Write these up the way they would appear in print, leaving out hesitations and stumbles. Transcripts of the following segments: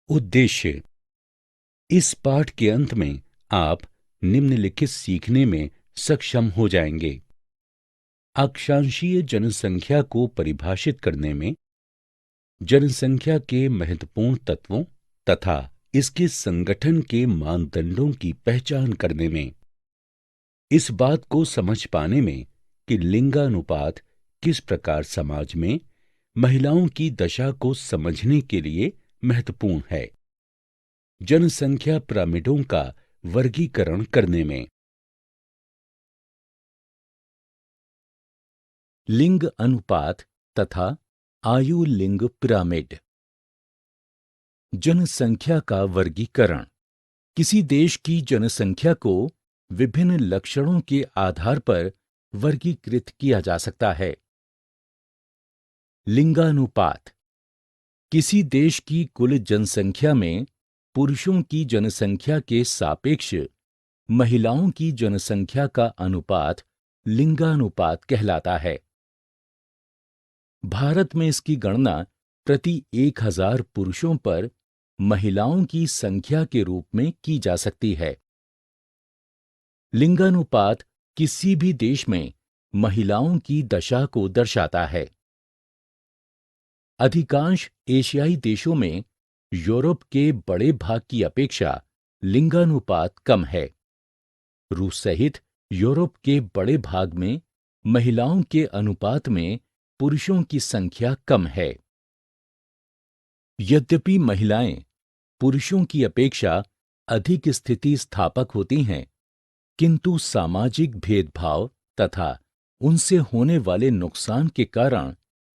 उद्देश्य। इस पाठ के अंत में आप निम्नलिखित सीखने में सक्षम हो जाएंगे। अक्षांशीय जनसंख्या को परिभाषित करने में, जनसंख्या के महत्वपूर्ण तत्वों तथा इसके संगठन के मानदंडों की पहचान करने में, इस बात को समझ पाने में कि लिंगानुपात किस प्रकार समाज में महिलाओं की दशा को समझने के लिए महत्वपूर्ण है, जनसंख्या पिरामिडों का वर्गीकरण करने में। लिंग अनुपात तथा आयु लिंग पिरामिड। जनसंख्या का वर्गीकरण। किसी देश की जनसंख्या को विभिन्न लक्षणों के आधार पर वर्गीकृत किया जा सकता है। लिंगानुपात। किसी देश की कुल जनसंख्या में पुरुषों की जनसंख्या के सापेक्ष महिलाओं की जनसंख्या का अनुपात लिंगानुपात कहलाता है। भारत में इसकी गणना प्रति 1000 पुरुषों पर महिलाओं की संख्या के रूप में की जा सकती है। लिंगानुपात किसी भी देश में महिलाओं की दशा को दर्शाता है। अधिकांश एशियाई देशों में यूरोप के बड़े भाग की अपेक्षा लिंगानुपात कम है। रूस सहित यूरोप के बड़े भाग में महिलाओं के अनुपात में पुरुषों की संख्या कम है। यद्यपि महिलाएं पुरुषों की अपेक्षा अधिक स्थिति स्थापक होती हैं, किंतु सामाजिक भेदभाव तथा उनसे होने वाले नुकसान के कारण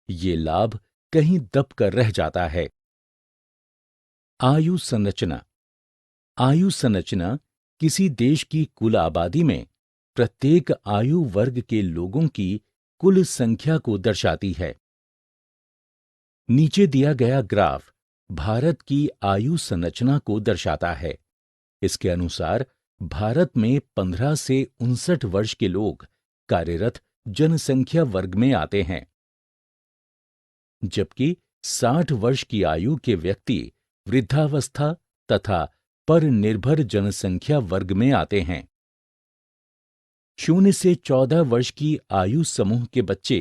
ये लाभ कहीं दब कर रह जाता है। आयु संरचना। आयु संरचना किसी देश की कुल आबादी में प्रत्येक आयु वर्ग के लोगों की कुल संख्या को दर्शाती है। नीचे दिया गया ग्राफ भारत की आयु संरचना को दर्शाता है। इसके अनुसार भारत में 15 से 59 वर्ष के लोग कार्यरत जनसंख्या वर्ग में आते हैं, जबकि 60 वर्ष की आयु के व्यक्ति वृद्धावस्था तथा पर निर्भर जनसंख्या वर्ग में आते हैं। 0 से 14 वर्ष की आयु समूह के बच्चे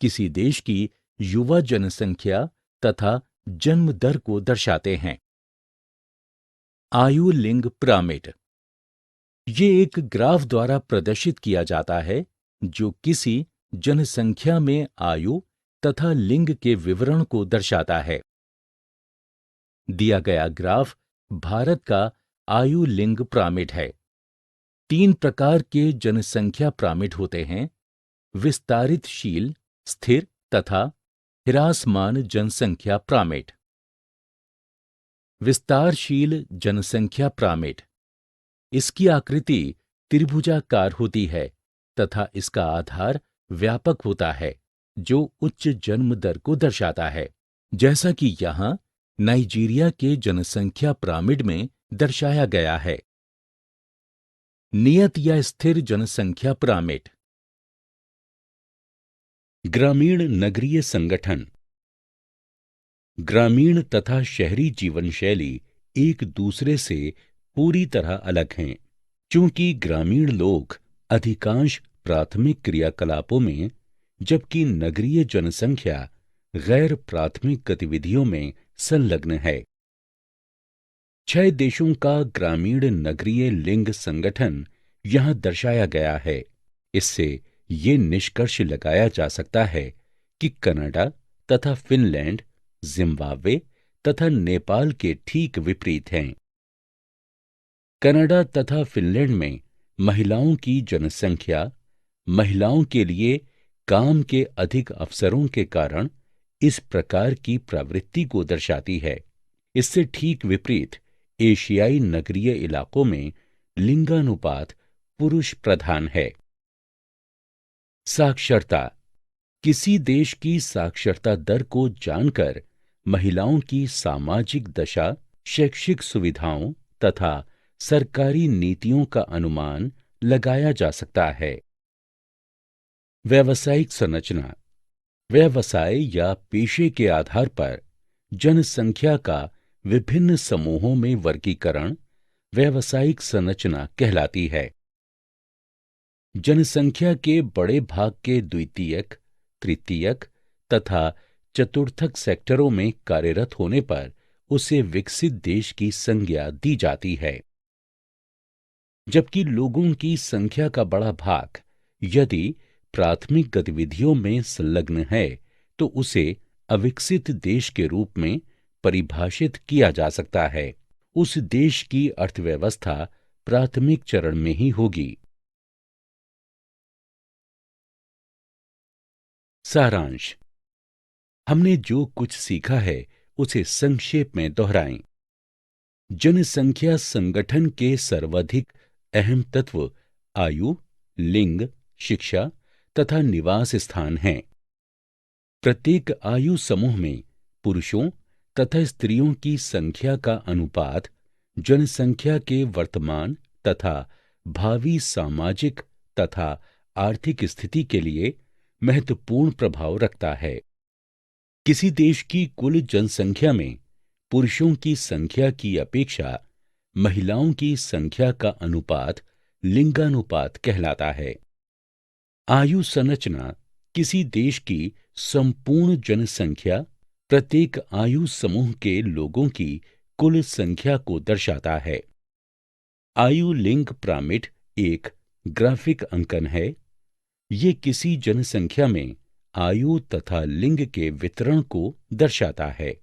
किसी देश की युवा जनसंख्या तथा जन्म दर को दर्शाते हैं। आयु लिंग पिरामिड। ये एक ग्राफ द्वारा प्रदर्शित किया जाता है जो किसी जनसंख्या में आयु तथा लिंग के विवरण को दर्शाता है। दिया गया ग्राफ भारत का आयु लिंग पिरामिड है। 3 प्रकार के जनसंख्या पिरामिड होते हैं: विस्तारितशील, स्थिर तथा ह्रासमान जनसंख्या पिरामिड। विस्तारशील जनसंख्या पिरामिड। इसकी आकृति त्रिभुजाकार होती है तथा इसका आधार व्यापक होता है जो उच्च जन्म दर को दर्शाता है, जैसा कि यहां नाइजीरिया के जनसंख्या पिरामिड में दर्शाया गया है। नियत या स्थिर जनसंख्या पिरामिड। ग्रामीण नगरीय संगठन। ग्रामीण तथा शहरी जीवन शैली एक दूसरे से पूरी तरह अलग हैं, क्योंकि ग्रामीण लोग अधिकांश प्राथमिक क्रियाकलापों में, जबकि नगरीय जनसंख्या गैर प्राथमिक गतिविधियों में संलग्न है। 6 देशों का ग्रामीण नगरीय लिंग संगठन यहां दर्शाया गया है। इससे ये निष्कर्ष लगाया जा सकता है कि कनाडा तथा फिनलैंड, जिम्बाब्वे तथा नेपाल के ठीक विपरीत हैं। कनाडा तथा फिनलैंड में महिलाओं की जनसंख्या महिलाओं के लिए काम के अधिक अवसरों के कारण इस प्रकार की प्रवृत्ति को दर्शाती है। इससे ठीक विपरीत एशियाई नगरीय इलाकों में लिंगानुपात पुरुष प्रधान है। साक्षरता। किसी देश की साक्षरता दर को जानकर महिलाओं की सामाजिक दशा, शैक्षिक सुविधाओं तथा सरकारी नीतियों का अनुमान लगाया जा सकता है। व्यावसायिक संरचना। व्यवसाय या पेशे के आधार पर जनसंख्या का विभिन्न समूहों में वर्गीकरण व्यावसायिक संरचना कहलाती है। जनसंख्या के बड़े भाग के द्वितीयक, तृतीयक तथा चतुर्थक सेक्टरों में कार्यरत होने पर उसे विकसित देश की संज्ञा दी जाती है। जबकि लोगों की संख्या का बड़ा भाग यदि प्राथमिक गतिविधियों में संलग्न है तो उसे अविकसित देश के रूप में परिभाषित किया जा सकता है। उस देश की अर्थव्यवस्था प्राथमिक चरण में ही होगी। सारांश। हमने जो कुछ सीखा है उसे संक्षेप में दोहराएं। जनसंख्या संगठन के सर्वाधिक अहम तत्व आयु, लिंग, शिक्षा तथा निवास स्थान हैं। प्रत्येक आयु समूह में पुरुषों तथा स्त्रियों की संख्या का अनुपात जनसंख्या के वर्तमान तथा भावी सामाजिक तथा आर्थिक स्थिति के लिए महत्वपूर्ण प्रभाव रखता है। किसी देश की कुल जनसंख्या में पुरुषों की संख्या की अपेक्षा महिलाओं की संख्या का अनुपात लिंगानुपात कहलाता है। आयु संरचना किसी देश की संपूर्ण जनसंख्या प्रत्येक आयु समूह के लोगों की कुल संख्या को दर्शाता है। आयु लिंग पिरामिड एक ग्राफिक अंकन है। ये किसी जनसंख्या में आयु तथा लिंग के वितरण को दर्शाता है।